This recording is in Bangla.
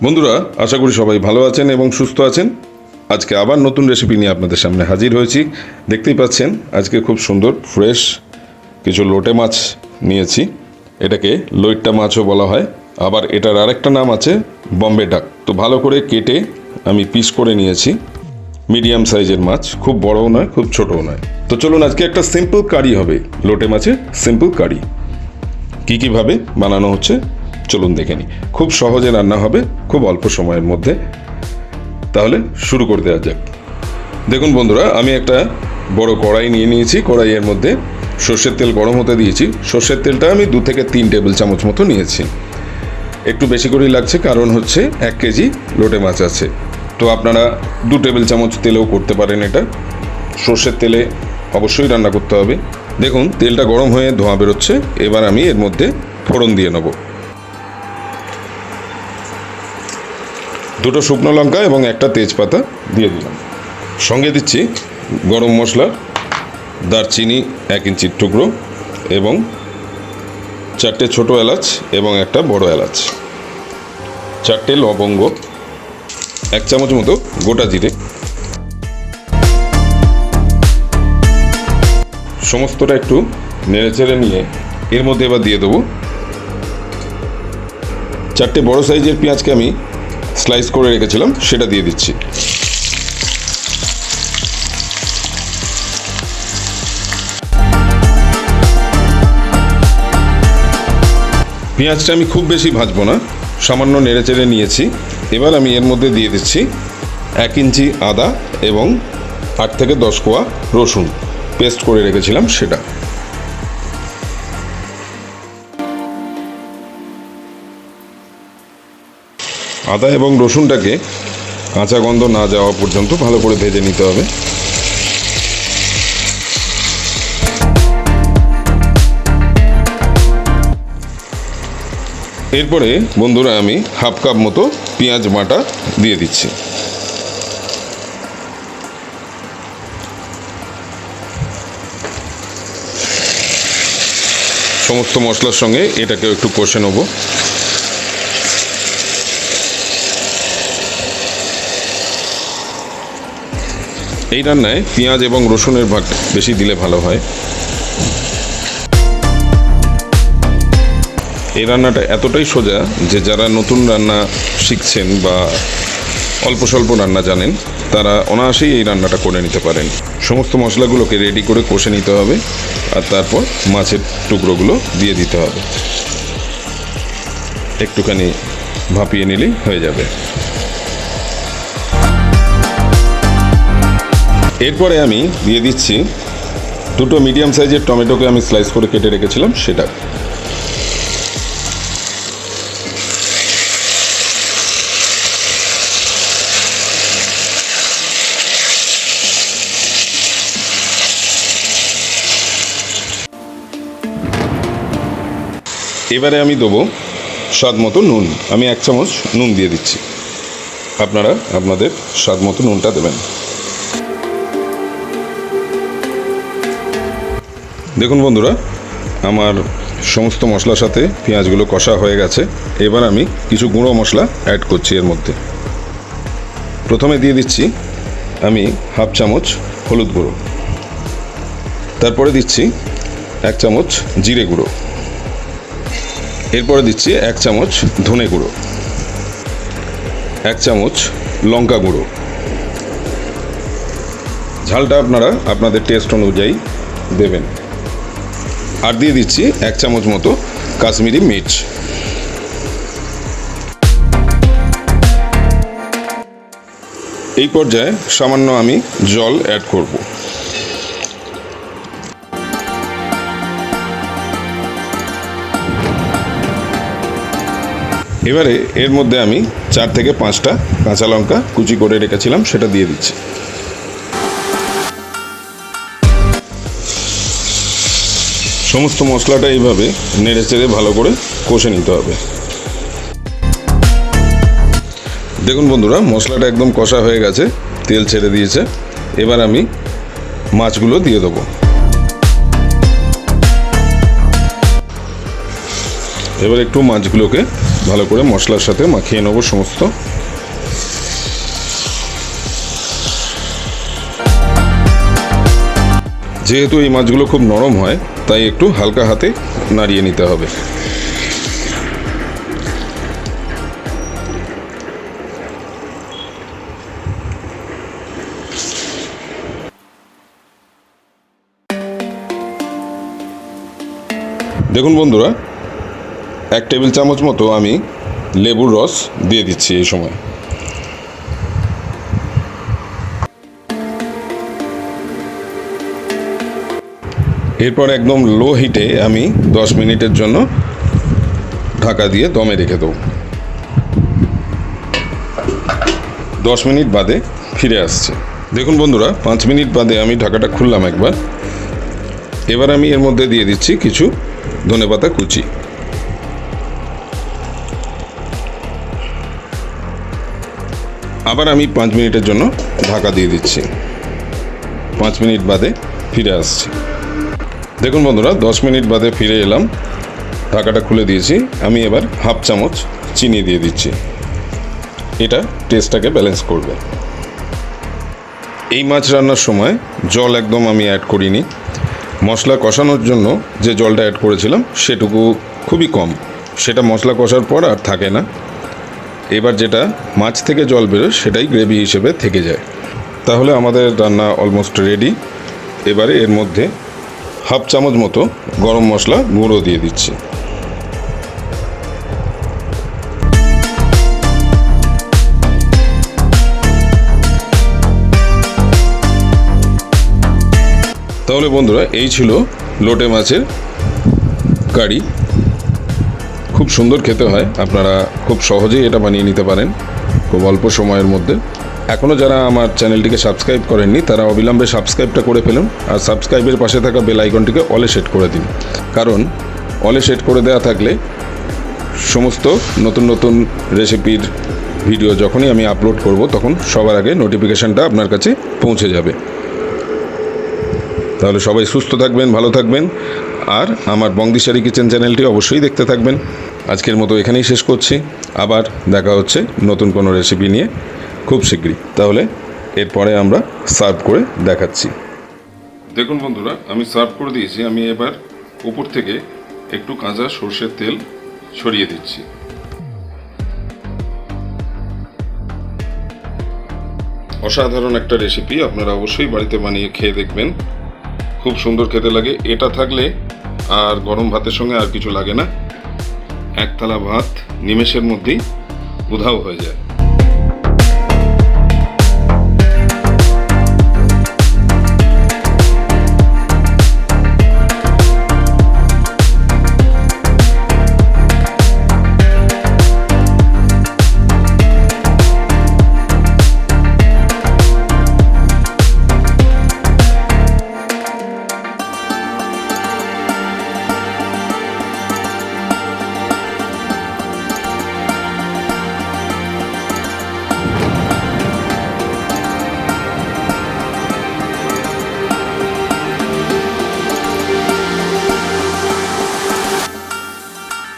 বন্ধুরা, আশা করি সবাই ভালো আছেন এবং সুস্থ আছেন। আজকে আবার নতুন রেসিপি নিয়ে আপনাদের সামনে হাজির হয়েছি। দেখতেই পাচ্ছেন আজকে খুব সুন্দর ফ্রেশ কিছু লোটে মাছ নিয়েছি। এটাকে লইট্টা মাছও বলা হয়, আবার এটার আরেকটা নাম আছে বম্বে ডাক। তো ভালো করে কেটে আমি পিস করে নিয়েছি। মিডিয়াম সাইজের মাছ, খুব বড়ও নয় খুব ছোটও নয়। তো চলুন আজকে একটা সিম্পল কারি হবে, লোটে মাছের সিম্পল কারি। কীভাবে বানানো হচ্ছে চলুন দেখে নিই। খুব সহজে রান্না হবে, খুব অল্প সময়ের মধ্যে। তাহলে শুরু করে দেওয়া যাক। দেখুন বন্ধুরা, আমি একটা বড় কড়াই নিয়ে নিয়েছি। কড়াইয়ের মধ্যে সর্ষের তেল গরম হতে দিয়েছি। সর্ষের তেলটা আমি 2 থেকে 3 টেবিল চামচ মতো নিয়েছি। একটু বেশি করেই লাগছে, কারণ হচ্ছে 1 কেজি লোটে মাছ আছে। তো আপনারা 2 টেবিল চামচ তেলেও করতে পারেন। এটা সর্ষের তেলে অবশ্যই রান্না করতে হবে। দেখুন তেলটা গরম হয়ে ধোঁয়া বেরোচ্ছে। এবার আমি এর মধ্যে ফোড়ন দিয়ে নেব। 2টো শুকনো লঙ্কা এবং একটা তেজপাতা দিয়ে দিলাম। সঙ্গে দিচ্ছি গরম মশলা, দারচিনি 1 ইঞ্চির টুকরো এবং 4টে ছোটো এলাচ এবং একটা বড় এলাচ, 4টে লবঙ্গ, 1 চামচ মতো গোটা জিরে। সমস্তটা একটু নেড়েচেড়ে নিয়ে এর মধ্যে এবার দিয়ে দেবো 4টে বড় সাইজের পেঁয়াজকে আমি স্লাইস করে রেখেছিলাম, সেটা দিয়ে দিচ্ছি। পেঁয়াজটা আমি খুব বেশি ভাজবো না, সামান্য নেড়েচেড়ে নিয়েছি। এবার আমি এর মধ্যে দিয়ে দিচ্ছি 1 ইঞ্চি আদা এবং 8 থেকে 10 কোয়া রসুন পেস্ট করে রেখেছিলাম সেটা। আদা এবং রসুনটাকে কাঁচা গন্ধ না যাওয়া পর্যন্ত ভালো করে ভেজে নিতে হবে। এরপরে বন্ধুরা আমি হাফ কাপ মতো পেঁয়াজ বাটা দিয়ে দিচ্ছি। সমস্ত মশলার সঙ্গে এটাকে একটু কষে নেব। এই রান্নায় পেঁয়াজ এবং রসুনের ভাগ বেশি দিলে ভালো হয়। এই রান্নাটা এতটাই সোজা যে যারা নতুন রান্না শিখছেন বা অল্প স্বল্প রান্না জানেন, তারা অনায়াসেই এই রান্নাটা করে নিতে পারেন। সমস্ত মশলাগুলোকে রেডি করে কষে নিতে হবে, আর তারপর মাছের টুকরোগুলো দিয়ে দিতে হবে। একটুখানি ভাপিয়ে নিলেই হয়ে যাবে। এরপরে আমি দিয়ে দিচ্ছি 2টো মিডিয়াম সাইজের টমেটোকে আমি স্লাইস করে কেটে রেখেছিলাম সেটা। এবারে আমি দেবো স্বাদ মতো নুন। আমি 1 চামচ নুন দিয়ে দিচ্ছি। আপনারা আপনাদের স্বাদ মতো নুনটা দেবেন। দেখুন বন্ধুরা, আমার সমস্ত মশলার সাথে পেঁয়াজগুলো কষা হয়ে গেছে। এবার আমি কিছু গুঁড়ো মশলা অ্যাড করছি এর মধ্যে। প্রথমে দিয়ে দিচ্ছি আমি হাফ চামচ হলুদ গুঁড়ো, তারপরে দিচ্ছি 1 চামচ জিরে গুঁড়ো, এরপরে দিচ্ছি 1 চামচ ধনে গুঁড়ো, 1 চামচ লঙ্কা গুঁড়ো। ঝালটা আপনারা আপনাদের টেস্ট অনুযায়ী দেবেন। আর দিয়ে দিচ্ছি 1 চামচ মতো কাশ্মীরি মির্চ। এই পর্যায়ে সামান্য আমি জল অ্যাড করব। এবারে এর মধ্যে আমি 4 থেকে 5টা কাঁচা লঙ্কা কুচি করে রেখেছিলাম সেটা দিয়ে দিচ্ছি। সমস্ত মশলাটা এইভাবে নেড়ে চেড়ে ভালো করে কষে নিতে হবে। দেখুন বন্ধুরা, মশলাটা একদম কষা হয়ে গেছে, তেল ছেড়ে দিয়েছে। এবার আমি মাছগুলো দিয়ে দেবো। এবার একটু মাছগুলোকে ভালো করে মশলার সাথে মাখিয়ে নেব সমস্ত। যেহেতু এই মাছগুলো খুব নরম হয়, তাই একটু হালকা হাতে নাড়িয়ে নিতে হবে। দেখুন বন্ধুরা, 1 টেবিল চামচ মতো আমি লেবুর রস দিয়ে দিচ্ছি এই সময়। এরপর একদম লো হিটে আমি 10 মিনিটের জন্য ঢাকা দিয়ে দমে রেখে দেবো। 10 মিনিট বাদে ফিরে আসছে। দেখুন বন্ধুরা, 5 মিনিট বাদে আমি ঢাকাটা খুললাম একবার। এবার আমি এর মধ্যে দিয়ে দিচ্ছি কিছু ধনেপাতা কুচি। আবার আমি 5 মিনিটের জন্য ঢাকা দিয়ে দিচ্ছি। 5 মিনিট বাদে ফিরে আসছি। দেখুন বন্ধুরা, 10 মিনিট বাদে ফিরে এলাম, ঢাকাটা খুলে দিয়েছি। আমি এবার হাফ চামচ চিনি দিয়ে দিচ্ছি, এটা টেস্টটাকে ব্যালেন্স করবে। এই মাছ রান্নার সময় জল একদম আমি অ্যাড করিনি। মশলা কষানোর জন্য যে জলটা অ্যাড করেছিলাম সেটুকু খুবই কম, সেটা মশলা কষার পর আর থাকে না। এবার যেটা মাছ থেকে জল বেরোয় সেটাই গ্রেভি হিসেবে থেকে যায়। তাহলে আমাদের রান্না অলমোস্ট রেডি। এবারে এর মধ্যে হাফ চামচ মতো গরম মশলা গুঁড়ো দিয়ে দিচ্ছি। তাহলে বন্ধুরা, এই ছিল লোটে মাছের কারি। খুব সুন্দর খেতে হয়, আপনারা খুব সহজেই এটা বানিয়ে নিতে পারেন খুব অল্প সময়ের মধ্যে। এখনও যারা আমার চ্যানেলটিকে সাবস্ক্রাইব করেননি তারা অবিলম্বে সাবস্ক্রাইবটা করে ফেলুন, আর সাবস্ক্রাইবের পাশে থাকা বেল আইকনটিকে অলে সেট করে দিন। কারণ অলে সেট করে দেওয়া থাকলে সমস্ত নতুন নতুন রেসিপির ভিডিও যখনই আমি আপলোড করব তখন সবার আগে নোটিফিকেশানটা আপনার কাছে পৌঁছে যাবে। তাহলে সবাই সুস্থ থাকবেন, ভালো থাকবেন, আর আমার বংদিশারি কিচেন চ্যানেলটি অবশ্যই দেখতে থাকবেন। আজকের মতো এখানেই শেষ করছি, আবার দেখা হচ্ছে নতুন কোনো রেসিপি নিয়ে খুব শীঘ্রই। তাহলে এরপরে আমরা সার্ভ করে দেখাচ্ছি। দেখুন বন্ধুরা, আমি সার্ভ করে দিয়েছি। আমি এবার উপর থেকে একটু কাঁচা সর্ষের তেল ছড়িয়ে দিচ্ছি। অসাধারণ একটা রেসিপি, আপনারা অবশ্যই বাড়িতে বানিয়ে খেয়ে দেখবেন, খুব সুন্দর খেতে লাগে। এটা থাকলে আর গরম ভাতের সঙ্গে আর কিছু লাগে না, এক থালা ভাত নিমেষের মধ্যেই উধাও হয়ে যায়।